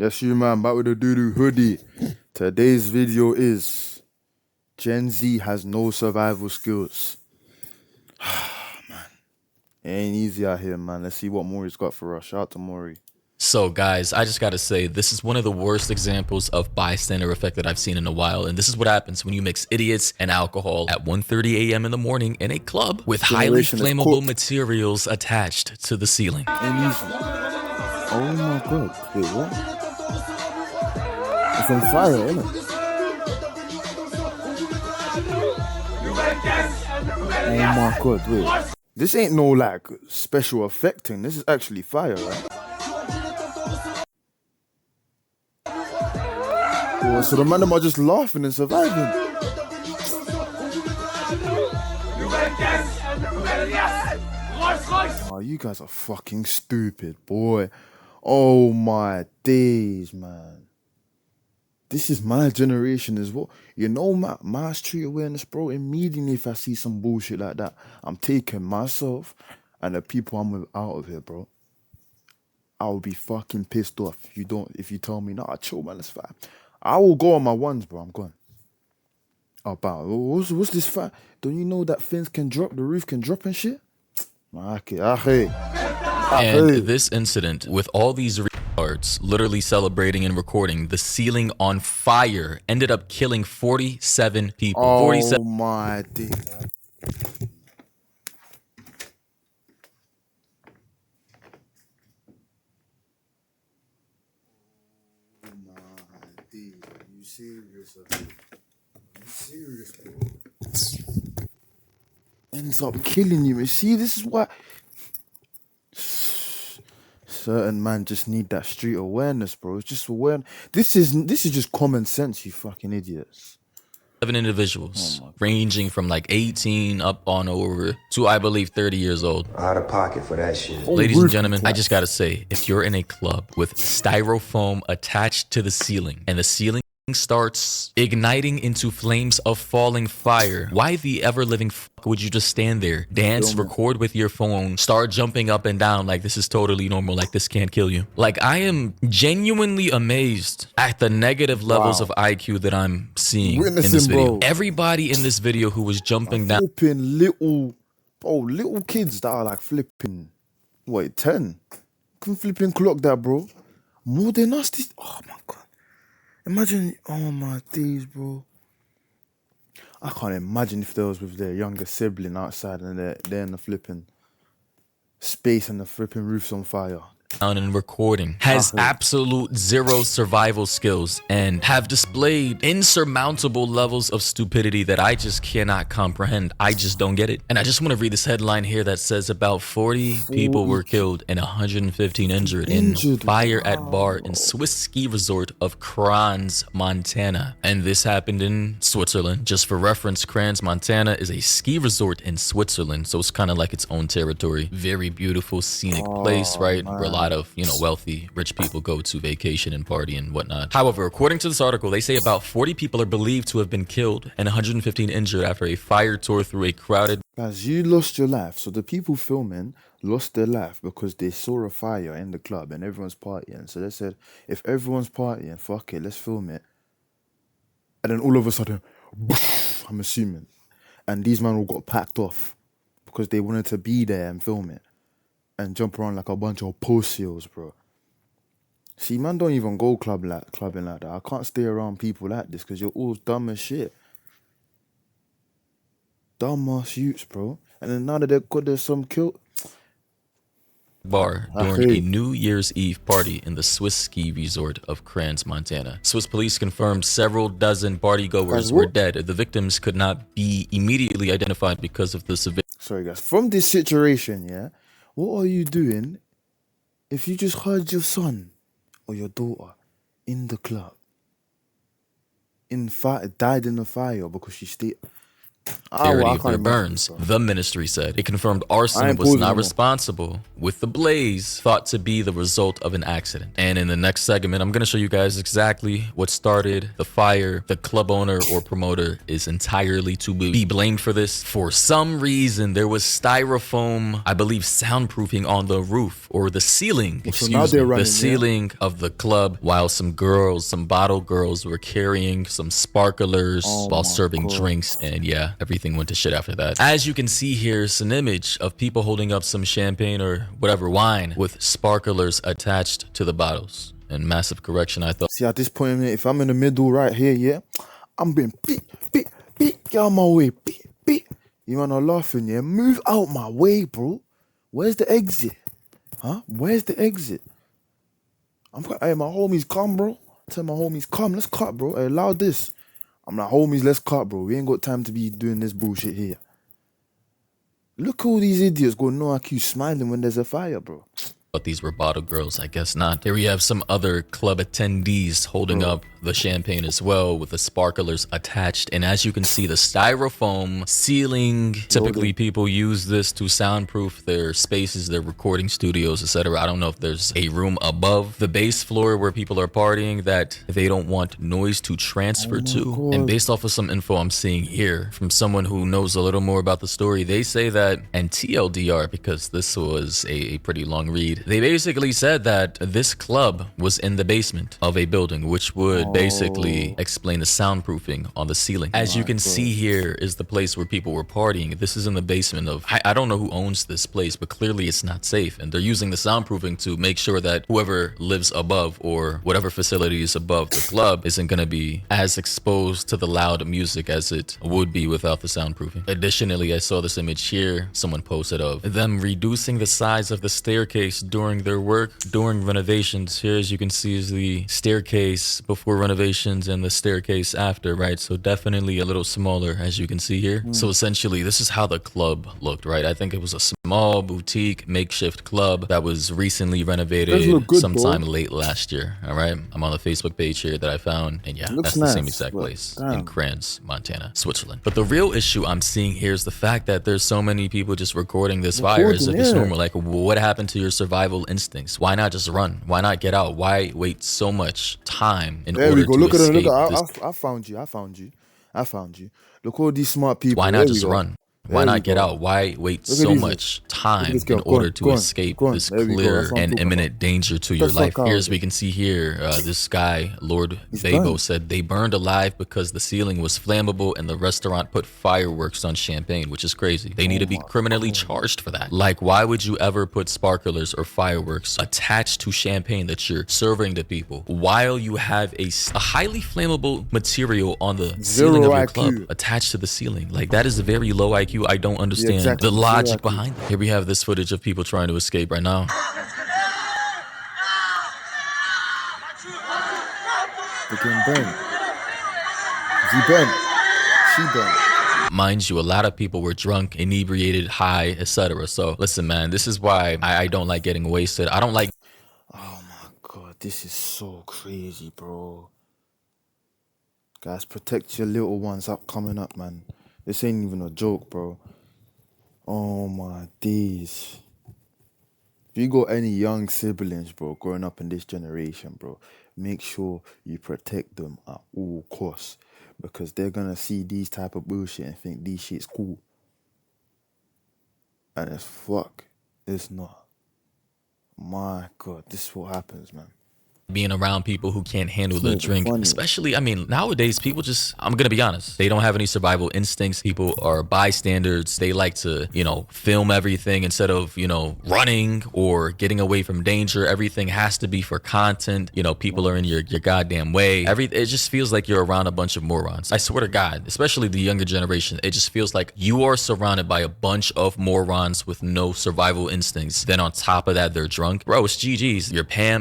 Yes, you man, back with the doo-doo hoodie. Today's video is Gen Z has no survival skills. Man, it ain't easy out here, man. Let's see what Maury's got for us. Shout out to Maury. So guys, I just gotta say, this is one of the worst examples of bystander effect that I've seen in a while. And this is what happens when you mix idiots and alcohol at 1:30 a.m. in the morning in a club with highly Generation is flammable cooked. materials attached to the ceiling. Ain't easy. Oh my god. Wait, what? It's on fire, isn't it? Oh my god, wait. This ain't no like special effect thing. This is actually fire, right? Oh, so the man them are just laughing and surviving. Oh, you guys are fucking stupid, boy. Oh my days, man. This is my generation as well. You know, my street awareness, bro. Immediately, if I see some bullshit like that, I'm taking myself and the people I'm with out of here, bro. I'll be fucking pissed off if you tell me, nah, chill, man, it's fine. I will go on my ones, bro. I'm gone. About what's this fight? Don't you know that things can drop, the roof can drop and shit? And this incident with all these retards literally celebrating and recording the ceiling on fire ended up killing 47 people. Oh 47. my days. Are you serious? Are you serious, bro? Ends up killing you. You see, this is why certain man just need that street awareness, bro. It's just awareness. This is just common sense, you fucking idiots. 7 individuals ranging from like 18 up on over to, I believe, 30 years old. Out of pocket for that shit. Ladies and gentlemen, I just gotta say, if you're in a club with styrofoam attached to the ceiling and the ceiling starts igniting into flames of falling fire, why the ever-living fuck would you just stand there, dance, record with your phone, start jumping up and down like this is totally normal, like this can't kill you? Like, I am genuinely amazed at the negative levels of IQ that I'm seeing in this video. Bro. Everybody in this video who was jumping down, Flipping little kids that are like flipping, wait, 10? Can flipping clock that, bro. More than us, this, oh my god. Imagine, oh my days, bro. I can't imagine if they was with their younger sibling outside and they're in the flipping space and the flipping roof's on fire. And recording, has absolute zero survival skills and have displayed insurmountable levels of stupidity that I just cannot comprehend. I just don't get it. And I just want to read this headline here that says about 40 people were killed and 115 injured in fire at bar in Swiss ski resort of Crans, Montana. And this happened in Switzerland. Just for reference, Crans, Montana is a ski resort in Switzerland, so it's kind of like its own territory. Very beautiful, scenic place, right? Where a lot of, wealthy, rich people go to vacation and party and whatnot. However, according to this article, they say about 40 people are believed to have been killed and 115 injured after a fire tore through a crowded... Guys, you lost your life. So the people filming lost their life because they saw a fire in the club and everyone's partying. So they said, if everyone's partying, fuck it, let's film it. And then all of a sudden, I'm assuming, and these men all got packed off because they wanted to be there and film it and jump around like a bunch of pussies, bro. See, man, don't even go clubbing like that. I can't stay around people like this because you're all dumb as shit. Dumb ass youths, bro. And then now that there's some killed bar during a New Year's Eve party in the Swiss ski resort of Crans, Montana. Swiss police confirmed several dozen partygoers were dead. The victims could not be immediately identified because of the severe... Sorry, guys. From this situation, yeah, what are you doing if you just heard your son or your daughter in the club died in the fire because she stayed... Well, I of can't their imagine, burns. bro. The ministry said it confirmed I arson ain't was pausing not no more. responsible, with the blaze thought to be the result of an accident. And in the next segment, I'm going to show you guys exactly what started the fire. The club owner or promoter is entirely to be blamed for this. For some reason, there was styrofoam, I believe, soundproofing on the roof or the ceiling, So now excuse they're me, the running, yeah? ceiling of the club, while some girls, some bottle girls were carrying some sparklers while my serving God. drinks. And yeah, everything went to shit after that. As you can see here, it's an image of people holding up some champagne or whatever wine with sparklers attached to the bottles. And massive correction, I thought See, at this point, if I'm in the middle right here, yeah, I'm being beat, get out my way, beat. You man are laughing, yeah? Move out my way, bro. Where's the exit? Huh? Where's the exit? Hey, my homies, come, bro. Tell my homies, come, let's cut, bro. Hey, allow this. I'm like, homies, let's cut, bro. We ain't got time to be doing this bullshit here. Look at all these idiots going no IQ smiling when there's a fire, bro. these were bottle girls. I guess not. Here we have some other club attendees holding up the champagne as well with the sparklers attached. And as you can see, the styrofoam ceiling, typically people use this to soundproof their spaces, their recording studios, etc. I don't know if there's a room above the base floor where people are partying that they don't want noise to transfer to. God. And based off of some info I'm seeing here from someone who knows a little more about the story, they say that, and TLDR, because this was a pretty long read, they basically said that this club was in the basement of a building, which would basically explain the soundproofing on the ceiling. As you can see here is the place where people were partying. This is in the basement of, I don't know who owns this place, but clearly it's not safe. And they're using the soundproofing to make sure that whoever lives above or whatever facility is above the club isn't going to be as exposed to the loud music as it would be without the soundproofing. Additionally, I saw this image here someone posted of them reducing the size of the staircase during their work during renovations. Here, as you can see, is the staircase before renovations and the staircase after, right? So definitely a little smaller, as you can see here. So essentially, this is how the club looked, right? I think it was a small boutique makeshift club that was recently renovated sometime late last year. All right, I'm on the Facebook page here that I found, and yeah, that's the same exact place in Kranz, Montana, Switzerland. But the real issue I'm seeing here is the fact that there's so many people just recording this fire as if it's normal. Like, what happened to your survival instincts? Why not just run? Why not get out? Why wait so much time in order to escape? I found you. Look at all these smart people. Why not just run? Why not get out? Why wait so much time in order to escape this clear and imminent danger to your life? Here, as we can see here, this guy, Lord Babo, said they burned alive because the ceiling was flammable and the restaurant put fireworks on champagne, which is crazy. They need to be criminally charged for that. Like, why would you ever put sparklers or fireworks attached to champagne that you're serving to people while you have a highly flammable material on the ceiling of your club attached to the ceiling? Like, that is a very low IQ. I don't understand the logic behind it. Here we have this footage of people trying to escape right now. Mind you, a lot of people were drunk, inebriated, high, etc. So listen, man, this is why I don't like getting wasted. I don't like. Oh my God, this is so crazy, bro. Guys, protect your little ones coming up, man. This ain't even a joke, bro. Oh my days. If you got any young siblings, bro, growing up in this generation, bro, make sure you protect them at all costs. Because they're gonna see these type of bullshit and think these shit's cool. And it's fuck. It's not. My God, this is what happens, man. Being around people who can't handle the drink, especially, I mean, nowadays people just, I'm gonna be honest, they don't have any survival instincts. People are bystanders. They like to, you know, film everything instead of, you know, running or getting away from danger. Everything has to be for content. You know, people are in your goddamn way. It just feels like you're around a bunch of morons. I swear to God, especially the younger generation, it just feels like you are surrounded by a bunch of morons with no survival instincts. Then on top of that, they're drunk. Bro, it's GG's.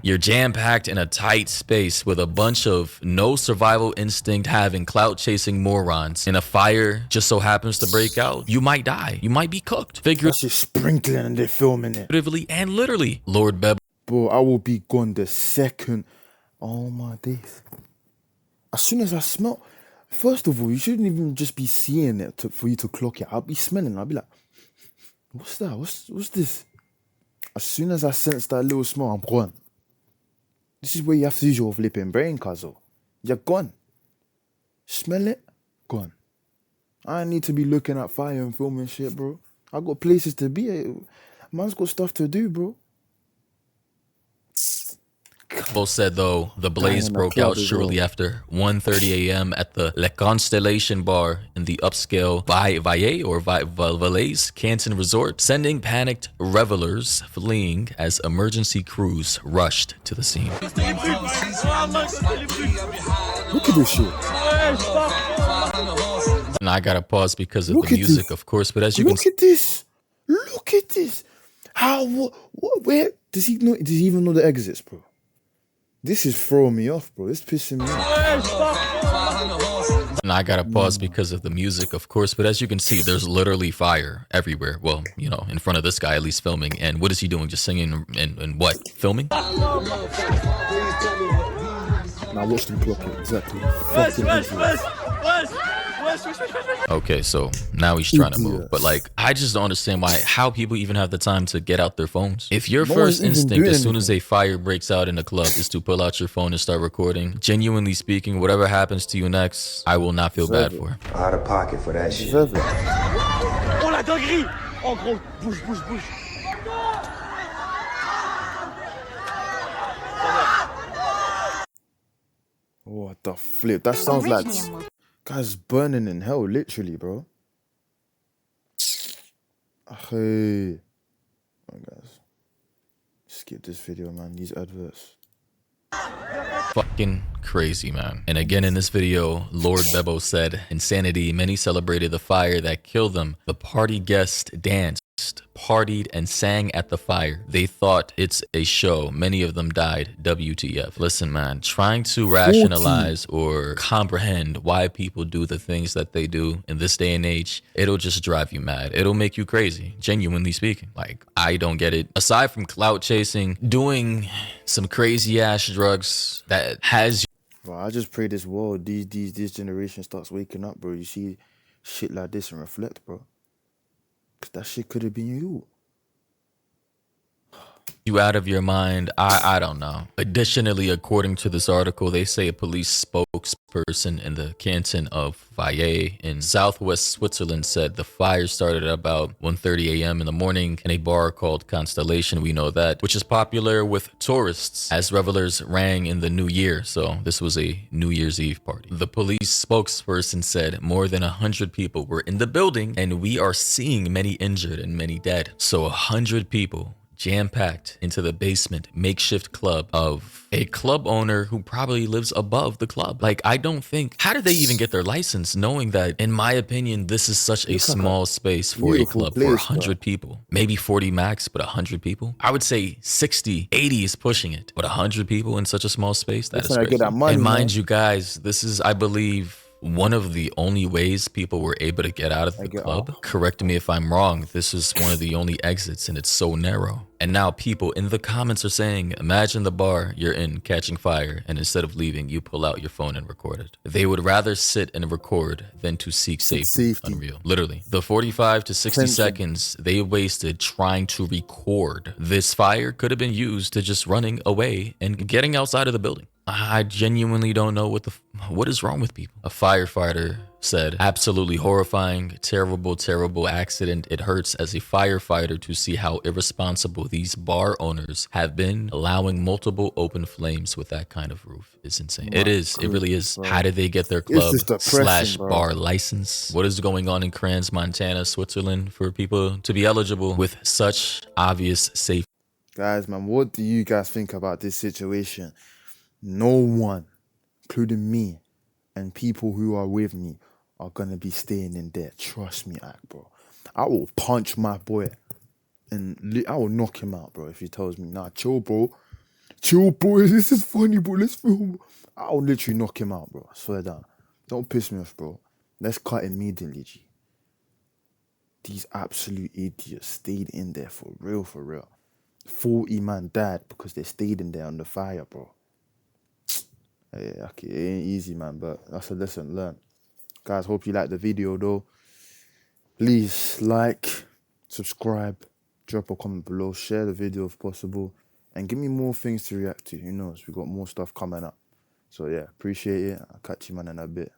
You're jam-packed in a tight space with a bunch of no survival instinct having clout chasing morons, and a fire just so happens to break out. You might die. You might be cooked. Figuratively, sprinkling and they're filming it. Figuratively and literally. Lord Bebo. Bro, I will be gone the second. Oh my days. As soon as I smell First of all, you shouldn't even just be seeing it for you to clock it. I'll be smelling it. I'll be like, what's that? What's this? As soon as I sense that little smell, I'm gone. This is where you have to use your flipping brain, cuzzo. You're gone. Smell it, gone. I need to be looking at fire and filming shit, bro. I got places to be. Man's got stuff to do, bro. Both said, though, the blaze broke out shortly after 1:30 a.m. at the Le Constellation Bar in the upscale Valais Canton Resort, sending panicked revelers fleeing as emergency crews rushed to the scene. Look at this shit. And I gotta pause because of the music, of course, but as you can see... Look at this. Look at this. How, where, does he even know the exits, bro? This is throwing me off, bro. It's pissing me off. And I gotta pause because of the music, of course, but as you can see, there's literally fire everywhere. Well, you know, in front of this guy, at least filming. And what is he doing? Just singing and what? Filming? Now watch them clock it, exactly. Okay, so now he's trying to move, but like, I just don't understand how people even have the time to get out their phones. If your first instinct as soon as a fire breaks out in a club is to pull out your phone and start recording, genuinely speaking, whatever happens to you next, I will not feel bad for. Out of pocket for that shit. Oh la dinguerie! Oh gros, bouge. What the flip? That sounds like guys burning in hell, literally, bro. Hey, guys, skip this video, man. These adverts. Fucking crazy, man. And again in this video, Lord Bebo said, insanity, many celebrated the fire that killed them. The party guests danced, partied, and sang at the fire. They thought it's a show. Many of them died. WTF. Listen, man, trying to rationalize or comprehend why people do the things that they do in this day and age, it'll just drive you mad. It'll make you crazy, genuinely speaking. Like, I don't get it. Aside from clout chasing, doing some crazy ass drugs that has you. Bro, I just pray this world, this generation starts waking up, bro. You see shit like this and reflect, bro. Cause that shit could have been you. You out of your mind. I don't know. Additionally, according to this article, they say a police spokesperson in the canton of Valais in southwest Switzerland said the fire started at about 1:30 a.m. in the morning in a bar called Constellation, we know that, which is popular with tourists as revelers rang in the new year. So this was a New Year's Eve party. The police spokesperson said more than 100 people were in the building and we are seeing many injured and many dead. So 100 people jam-packed into the basement makeshift club of a club owner who probably lives above the club. Like, I don't think, how did they even get their license knowing that, in my opinion, this is such a small space for a club for 100 people, maybe 40 max, but 100 people. I would say 60, 80 is pushing it, but 100 people in such a small space, that is crazy. And mind you guys, this is, I believe, one of the only ways people were able to get out of the club. Correct me if I'm wrong. This is one of the only exits and it's so narrow. And now people in the comments are saying, imagine the bar you're in catching fire and instead of leaving, you pull out your phone and record it. They would rather sit and record than to seek safety. Unreal. Literally. The 45 to 60 seconds they wasted trying to record this fire could have been used to just running away and getting outside of the building. I genuinely don't know what is wrong with people. A firefighter said, absolutely horrifying, terrible accident. It hurts as a firefighter to see how irresponsible these bar owners have been. Allowing multiple open flames with that kind of roof is insane. It is. It really is. How did they get their club / bar license? What is going on in Crans, Montana, Switzerland for people to be eligible with such obvious safety? Guys, man, what do you guys think about this situation? No one, including me and people who are with me, are going to be staying in there. Trust me, bro. I will punch my boy and I will knock him out, bro, if he tells me, nah, chill, bro. Chill, bro. This is funny, bro. Let's film. I will literally knock him out, bro. I swear down. Don't piss me off, bro. Let's cut immediately, G. These absolute idiots stayed in there for real. 40 man died because they stayed in there on the fire, bro. Yeah, okay, it ain't easy, man, but that's a lesson learned. Guys, hope you liked the video though. Please like, subscribe, drop a comment below, share the video if possible, and give me more things to react to. Who knows? We got more stuff coming up. So yeah, appreciate it. I'll catch you man in a bit.